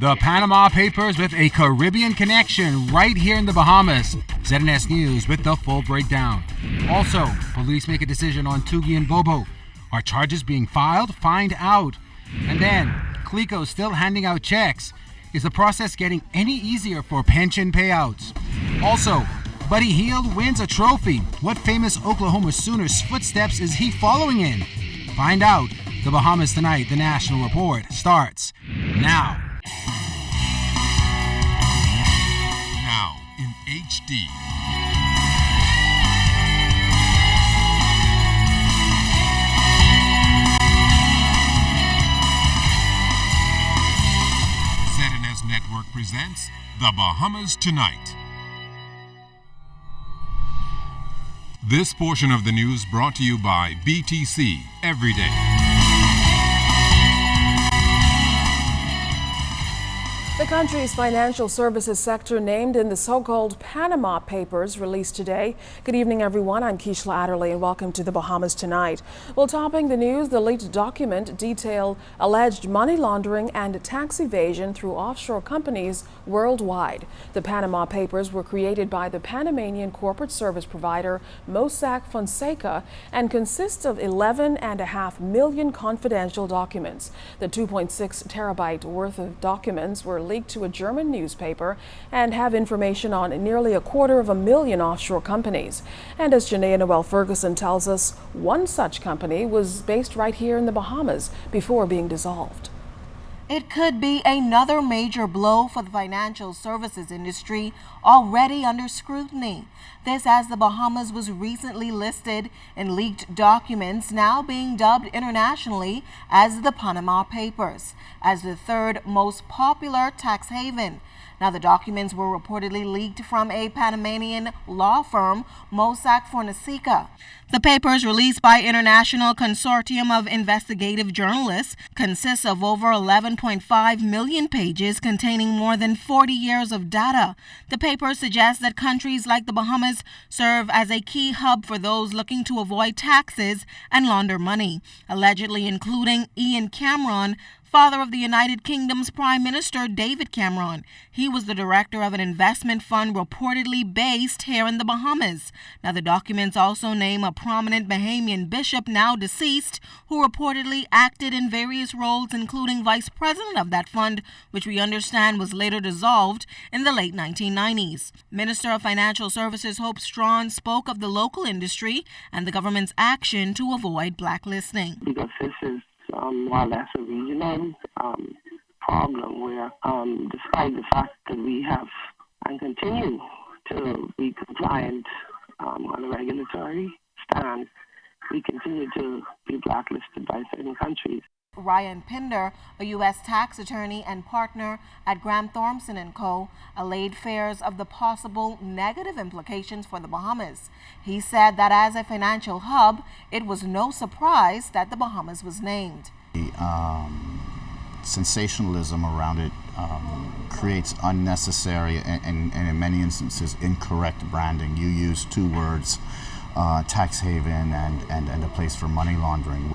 The Panama Papers with a Caribbean connection right here in the Bahamas. ZNS News with the full breakdown. Also, police make a decision on Tugi and Bobo. Are charges being filed? Find out. And then, Clico still handing out checks. Is the process getting any easier for pension payouts? Also, Buddy Hield wins a trophy. What famous Oklahoma Sooners footsteps is he following in? Find out. The Bahamas Tonight, the National Report, starts now. Now in HD. ZNS Network presents The Bahamas Tonight. This portion of the news brought to you by BTC Every Day. The country's financial services sector named in the so-called Panama Papers released today. Good evening, everyone. I'm Keishla Adderley, and welcome to the Bahamas Tonight. Well, topping the news, the leaked document detailed alleged money laundering and tax evasion through offshore companies worldwide. The Panama Papers were created by the Panamanian corporate service provider Mossack Fonseca and consist of 11.5 million confidential documents. The 2.6 terabyte worth of documents were leaked to a German newspaper and have information on nearly 250,000 offshore companies. And as Janaea Noel Ferguson tells us, one such company was based right here in the Bahamas before being dissolved. It could be another major blow for the financial services industry already under scrutiny. This as the Bahamas was recently listed in leaked documents now being dubbed internationally as the Panama Papers, as the third most popular tax haven. Now, the documents were reportedly leaked from a Panamanian law firm, Mossack Fonseca. The papers, released by International Consortium of Investigative Journalists, consists of over 11.5 million pages containing more than 40 years of data. The papers suggest that countries like the Bahamas serve as a key hub for those looking to avoid taxes and launder money, allegedly including Ian Cameron, father of the United Kingdom's Prime Minister David Cameron. He was the director of an investment fund reportedly based here in the Bahamas. Now, the documents also name a prominent Bahamian bishop now deceased who reportedly acted in various roles, including vice president of that fund, which we understand was later dissolved in the late 1990s. Minister of Financial Services Hope Strawn spoke of the local industry and the government's action to avoid blacklisting. Because this is while that's a regional problem where despite the fact that we have and continue to be compliant on a regulatory stand, we continue to be blacklisted by certain countries. Ryan Pinder, a U.S. tax attorney and partner at Graham Thornton & Co., allayed fears of the possible negative implications for the Bahamas. He said that as a financial hub, it was no surprise that the Bahamas was named. The sensationalism around it creates unnecessary and in many instances incorrect branding. You use two words, tax haven and a place for money laundering.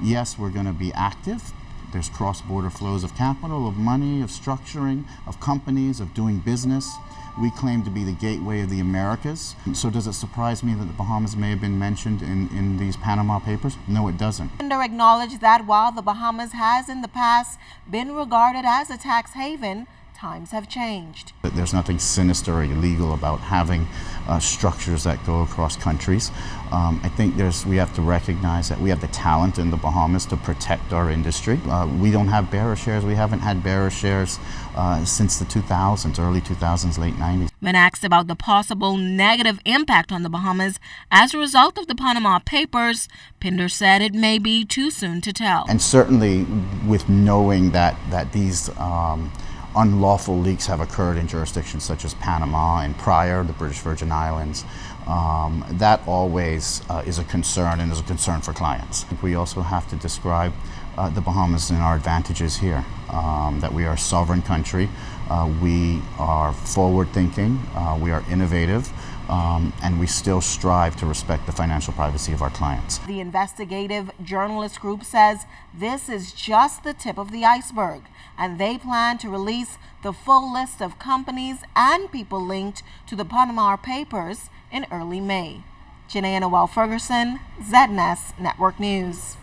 Yes, we're going to be active. There's cross-border flows of capital, of money, of structuring, of companies, of doing business. We claim to be the gateway of the Americas. So does it surprise me that the Bahamas may have been mentioned in these Panama Papers? No, it doesn't. Pinder acknowledged that while the Bahamas has in the past been regarded as a tax haven, times have changed. There's nothing sinister or illegal about having structures that go across countries. I think we have to recognize that we have the talent in the Bahamas to protect our industry. We don't have bearer shares. We haven't had bearer shares since the 2000s, early 2000s, late 90s. When asked about the possible negative impact on the Bahamas as a result of the Panama Papers, Pinder said it may be too soon to tell. And certainly with knowing that these unlawful leaks have occurred in jurisdictions such as Panama and prior, the British Virgin Islands. That always is a concern and is a concern for clients. We also have to describe the Bahamas and our advantages here, that we are a sovereign country We are forward-thinking, we are innovative, and we still strive to respect the financial privacy of our clients. The investigative journalist group says this is just the tip of the iceberg, and they plan to release the full list of companies and people linked to the Panama Papers in early May. Janae Noel Ferguson, ZNS Network News.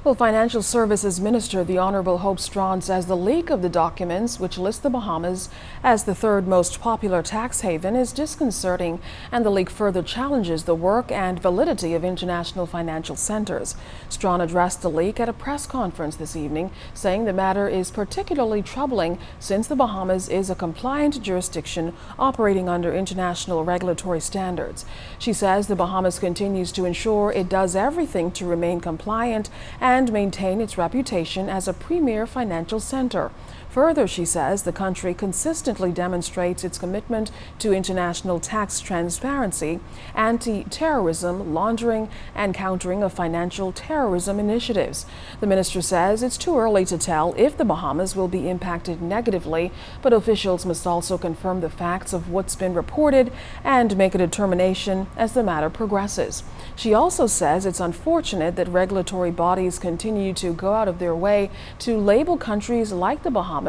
Well, Financial Services Minister the Honorable Hope Strawn says the leak of the documents, which list the Bahamas as the third most popular tax haven, is disconcerting, and the leak further challenges the work and validity of international financial centers. Strawn addressed the leak at a press conference this evening, saying the matter is particularly troubling since the Bahamas is a compliant jurisdiction operating under international regulatory standards. She says the Bahamas continues to ensure it does everything to remain compliant and maintain its reputation as a premier financial center. Further, she says the country consistently demonstrates its commitment to international tax transparency, anti-terrorism, laundering, and countering of financial terrorism initiatives. The minister says it's too early to tell if the Bahamas will be impacted negatively, but officials must also confirm the facts of what's been reported and make a determination as the matter progresses. She also says it's unfortunate that regulatory bodies continue to go out of their way to label countries like the Bahamas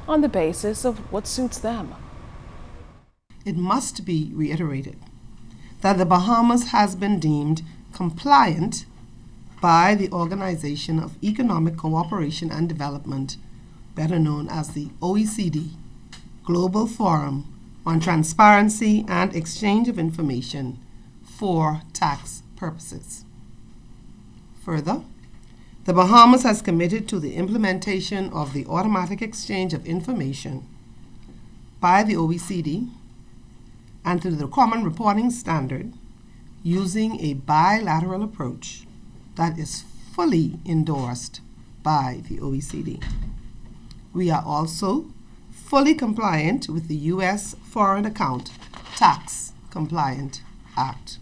on the basis of what suits them. It must be reiterated that the Bahamas has been deemed compliant by the Organization of Economic Cooperation and Development, better known as the OECD, Global Forum on Transparency and Exchange of Information for tax purposes. Further, the Bahamas has committed to the implementation of the automatic exchange of information by the OECD and to the Common Reporting Standard using a bilateral approach that is fully endorsed by the OECD. We are also fully compliant with the U.S. Foreign Account Tax Compliant Act.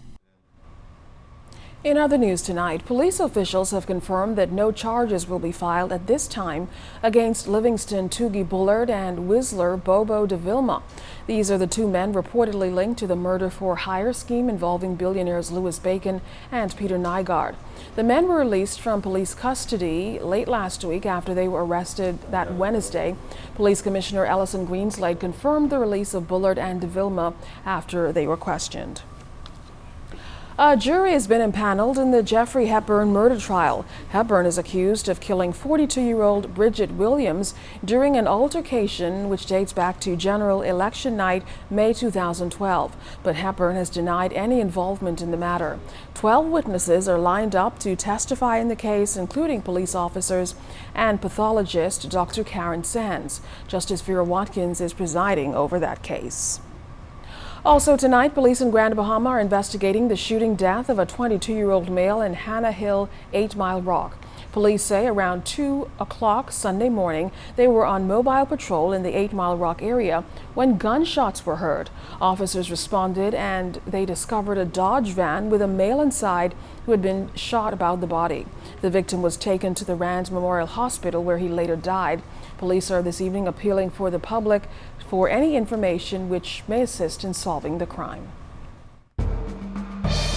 In other news tonight, police officials have confirmed that no charges will be filed at this time against Livingston Toogie Bullard and Whistler Bobo de Vilma. These are the two men reportedly linked to the murder-for-hire scheme involving billionaires Louis Bacon and Peter Nygaard. The men were released from police custody late last week after they were arrested that Wednesday. Police Commissioner Ellison Greenslade confirmed the release of Bullard and de Vilma after they were questioned. A jury has been impaneled in the Jeffrey Hepburn murder trial. Hepburn is accused of killing 42-year-old Bridget Williams during an altercation which dates back to general election night, May 2012. But Hepburn has denied any involvement in the matter. 12 witnesses are lined up to testify in the case, including police officers and pathologist Dr. Karen Sands. Justice Vera Watkins is presiding over that case. Also tonight, police in Grand Bahama are investigating the shooting death of a 22-year-old male in Hannah Hill, 8 Mile Rock. Police say around 2 o'clock Sunday morning, they were on mobile patrol in the 8 Mile Rock area when gunshots were heard. Officers responded and they discovered a Dodge van with a male inside who had been shot about the body. The victim was taken to the Rand Memorial Hospital where he later died. Police are this evening appealing for the public for any information which may assist in solving the crime.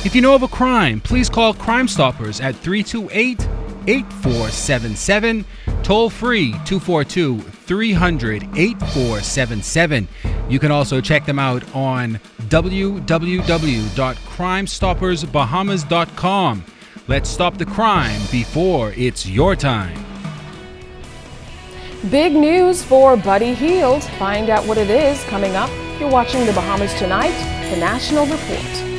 If you know of a crime, please call Crime Stoppers at 328-8477, toll free 242-300-8477. You can also check them out on www.crimestoppersbahamas.com. Let's stop the crime before it's your time. Big news for Buddy Hield. Find out what it is coming up. You're watching the Bahamas Tonight, the National Report.